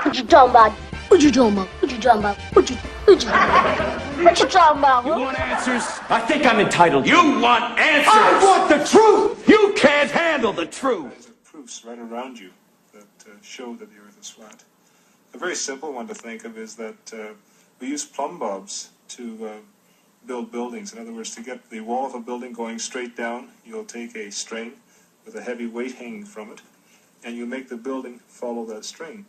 What you talking about? What you talking about? What you talking about? What you talking about? You want answers? I think I'm entitled. You want answers? I want the truth! You can't handle the truth! There's proofs right around you that show that the Earth is flat. A very simple one to think of is that we use plumb bobs to build buildings. In other words, to get the wall of a building going straight down, you'll take a string with a heavy weight hanging from it, and you make the building follow that string.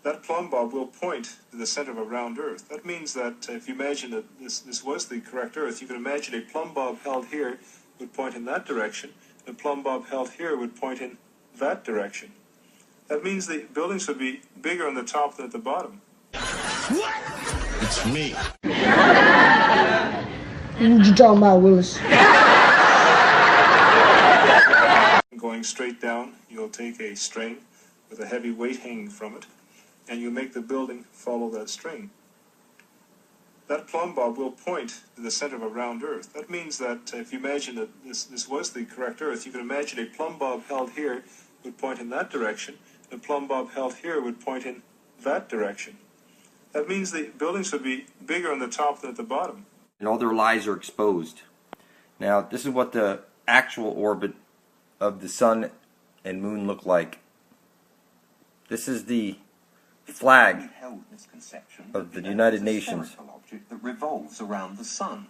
That plumb bob will point to the center of a round Earth. That means that if you imagine that this was the correct Earth, you can imagine a plumb bob held here would point in that direction, and a plumb bob held here would point in that direction. That means the buildings would be bigger on the top than at the bottom. What? It's me. What you talking about, Willis? Going straight down, you'll take a string with a heavy weight hanging from it, and you make the building follow that string. That plumb bob will point to the center of a round Earth. That means that if you imagine that this was the correct Earth, you can imagine a plumb bob held here would point in that direction, and a plumb bob held here would point in that direction. That means the buildings would be bigger on the top than at the bottom. And all their lies are exposed. Now, this is what the actual orbit of the sun and moon look like. This is the flag of the United Nations. Object that revolves around the sun.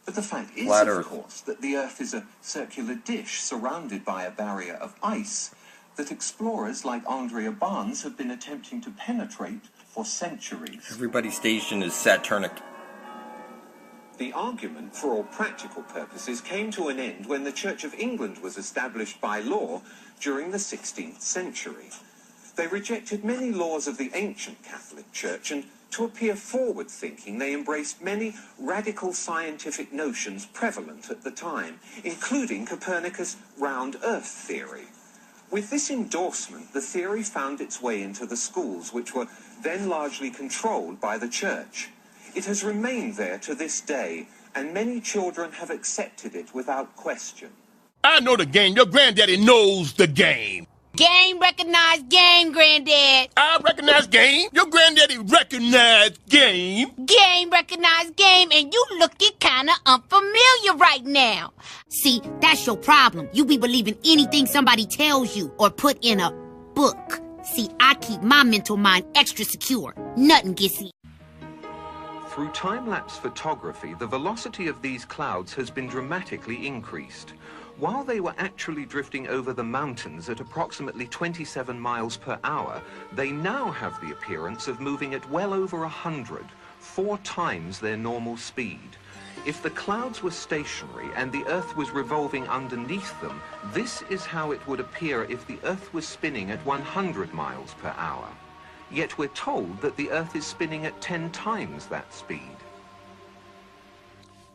But the fact is, Flat of Earth. course, that the Earth is a circular dish surrounded by a barrier of ice that explorers like Andrea Barnes have been attempting to penetrate for centuries. Everybody's station is Saturnic. The argument, for all practical purposes, came to an end when the Church of England was established by law during the 16th century. They rejected many laws of the ancient Catholic Church, and to appear forward-thinking, they embraced many radical scientific notions prevalent at the time, including Copernicus' round Earth theory. With this endorsement, the theory found its way into the schools, which were then largely controlled by the Church. It has remained there to this day, and many children have accepted it without question. I know the game. Your granddaddy knows the game. Game recognized game, Granddad. I recognize game. Your granddaddy recognized game. Game recognized game, and you looking kinda unfamiliar right now. See, that's your problem. You be believing anything somebody tells you or put in a book. See, I keep my mental mind extra secure. Nothing gets in. Through time-lapse photography, the velocity of these clouds has been dramatically increased. While they were actually drifting over the mountains at approximately 27 miles per hour, they now have the appearance of moving at well over 100, 4 times their normal speed. If the clouds were stationary and the Earth was revolving underneath them, this is how it would appear if the Earth was spinning at 100 miles per hour. Yet we're told that the Earth is spinning at 10 times that speed.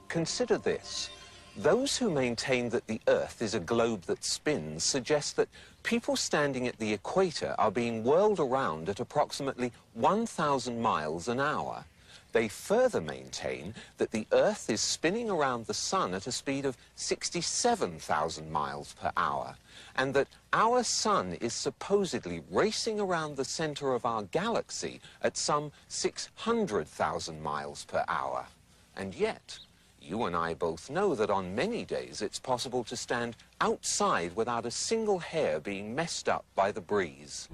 Consider this. Those who maintain that the Earth is a globe that spins suggest that people standing at the equator are being whirled around at approximately 1,000 miles an hour. They further maintain that the Earth is spinning around the Sun at a speed of 67,000 miles per hour, and that our Sun is supposedly racing around the center of our galaxy at some 600,000 miles per hour. And yet, you and I both know that on many days it's possible to stand outside without a single hair being messed up by the breeze.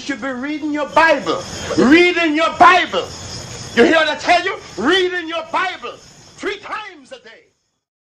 should be reading your Bible. Reading your Bible. You hear what I tell you? Reading your Bible 3 times a day.